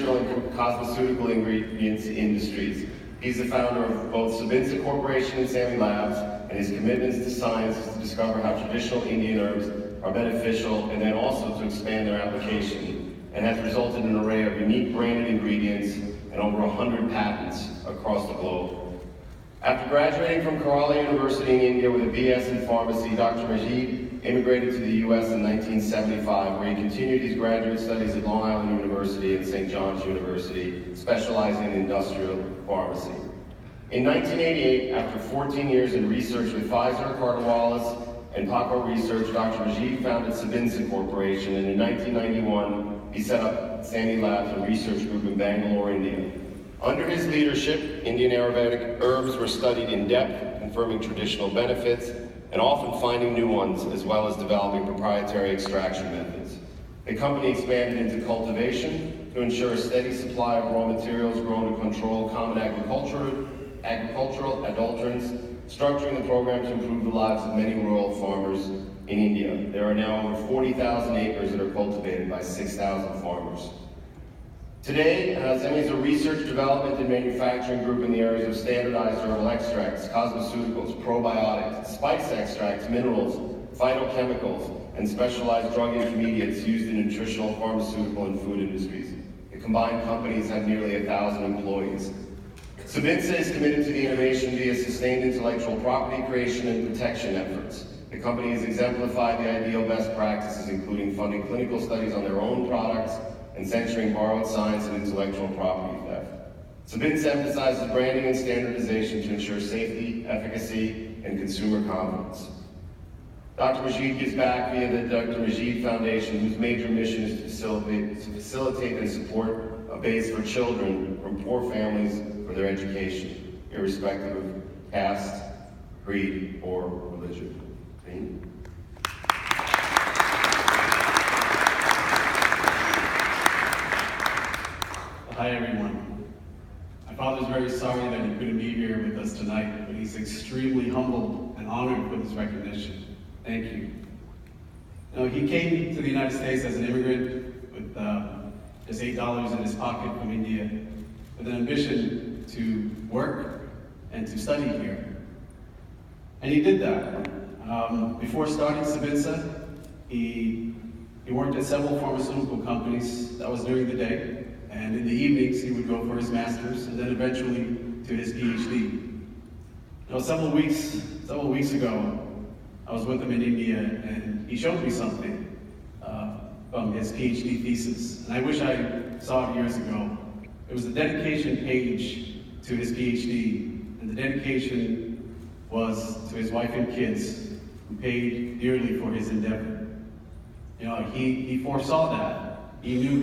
nutritional and cosmeceutical ingredients industries. He's the founder of both Sabinsa Corporation and Sami Labs, and his commitments to science is to discover how traditional Indian herbs are beneficial and then also to expand their application, and has resulted in an array of unique branded ingredients and over 100 patents across the globe. After graduating from Kerala University in India with a BS in pharmacy, Dr. Majid immigrated to the US in 1975, where he continued his graduate studies at Long Island University and St. John's University, specializing in industrial pharmacy. In 1988, after 14 years in research with Pfizer, Carter Wallace, and Paco Research, Dr. Majid founded Sabinsa Corporation, and in 1991, he set up Sami Labs, a research group in Bangalore, India. Under his leadership, Indian Ayurvedic herbs were studied in depth, confirming traditional benefits, and often finding new ones, as well as developing proprietary extraction methods. The company expanded into cultivation to ensure a steady supply of raw materials grown to control common agricultural adulterants, structuring the program to improve the lives of many rural farmers in India. There are now over 40,000 acres that are cultivated by 6,000 farmers. Today, Sami is a research, development, and manufacturing group in the areas of standardized herbal extracts, cosmeceuticals, probiotics, spice extracts, minerals, phytochemicals, and specialized drug intermediates used in nutritional, pharmaceutical, and food industries. The combined companies have nearly 1,000 employees. Sabinsa is committed to the innovation via sustained intellectual property creation and protection efforts. The company has exemplified the ideal best practices, including funding clinical studies on their own products and censoring borrowed science and intellectual property theft. Sabinsa emphasizes branding and standardization to ensure safety, efficacy, and consumer confidence. Dr. Majid gives back via the Dr. Majid Foundation, whose major mission is to facilitate and support a base for children from poor families for their education, irrespective of caste, creed, or religion. Hi everyone. My father's very sorry that he couldn't be here with us tonight, but he's extremely humbled and honored for this recognition. Thank you. Now, he came to the United States as an immigrant with just $8 in his pocket from India, with an ambition to work and to study here. And he did that. Before starting Sabinsa, he worked at several pharmaceutical companies. That was during the day. And in the evenings, he would go for his master's, and then eventually to his PhD. Now, several weeks ago, I was with him in India, and he showed me something from his PhD thesis. And I wish I saw it years ago. It was the dedication page to his PhD, and the dedication was to his wife and kids, who paid dearly for his endeavor. You know, he foresaw that. He knew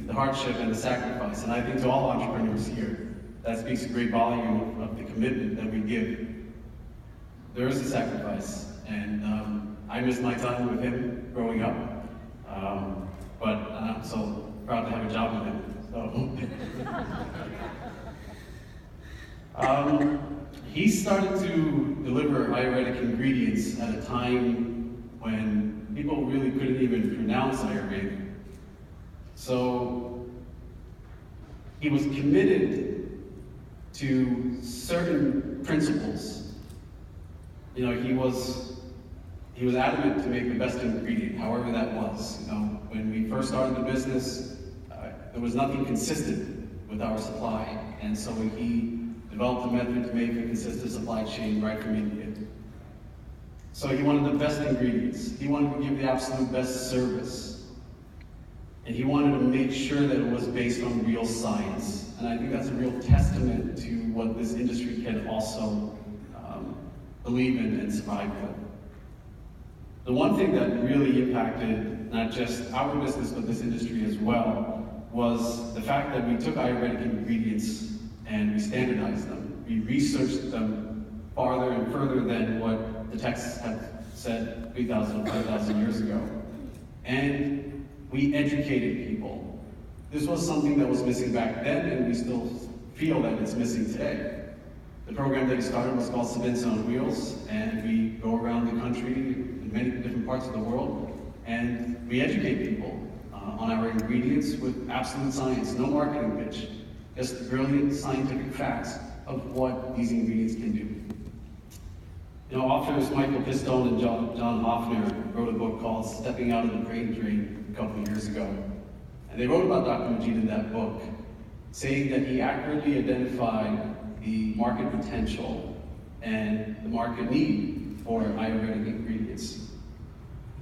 the hardship and the sacrifice, and I think to all entrepreneurs here, that speaks a great volume of the commitment that we give. There is a sacrifice, and I missed my time with him growing up, but I'm so proud to have a job with him. He started to deliver Ayurvedic ingredients at a time when people really couldn't even pronounce Ayurvedic. So he was committed to certain principles. You know, he was adamant to make the best ingredient, however that was. You know, when we first started the business, there was nothing consistent with our supply, and so he developed a method to make a consistent supply chain right from India. So he wanted the best ingredients. He wanted to give the absolute best service. And he wanted to make sure that it was based on real science. And I think that's a real testament to what this industry can also believe in and survive with. The one thing that really impacted not just our business, but this industry as well, was the fact that we took Ayurvedic ingredients and we standardized them. We researched them farther and further than what the texts had said 3,000 or 5,000 years ago. And we educated people. This was something that was missing back then, and we still feel that it's missing today. The program that we started was called Sabinsa on Wheels, and we go around the country in many different parts of the world, and we educate people on our ingredients with absolute science, no marketing pitch, just brilliant scientific facts of what these ingredients can do. You know, authors Michael Pistone and John Hoffner wrote a book called Stepping Out of the Brain Drain a couple of years ago. And they wrote about Dr. Majid in that book, saying that he accurately identified the market potential and the market need for Ayurvedic ingredients.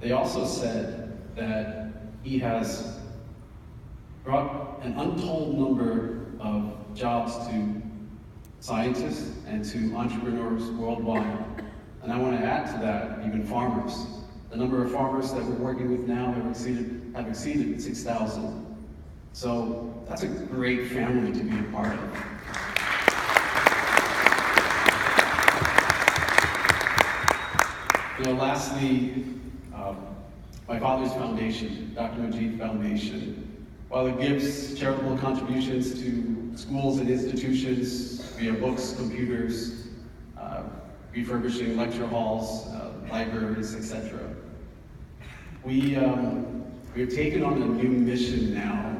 They also said that he has brought an untold number of jobs to scientists and to entrepreneurs worldwide. And I want to add to that, even farmers. The number of farmers that we're working with now have exceeded 6,000. So that's a great family to be a part of. You know, lastly, my father's foundation, Dr. Majid Foundation, while it gives charitable contributions to schools and institutions via books, computers, refurbishing lecture halls, libraries, etc. We've taken on a new mission now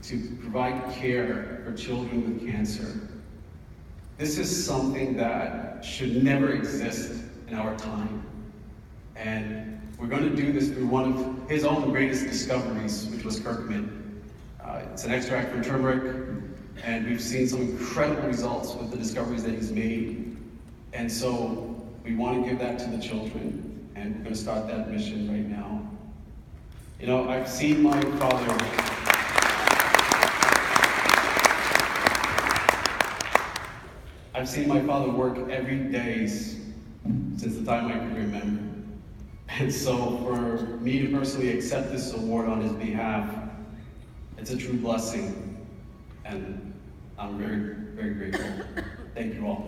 to provide care for children with cancer. This is something that should never exist in our time. And we're going to do this through one of his own greatest discoveries, which was curcumin. It's an extract from turmeric, and we've seen some incredible results with the discoveries that he's made. And so we want to give that to the children, and we're going to start that mission right now. You know, I've seen my father work every day since the time I can remember. And so for me to personally accept this award on his behalf, it's a true blessing. And I'm very, very grateful. Thank you all.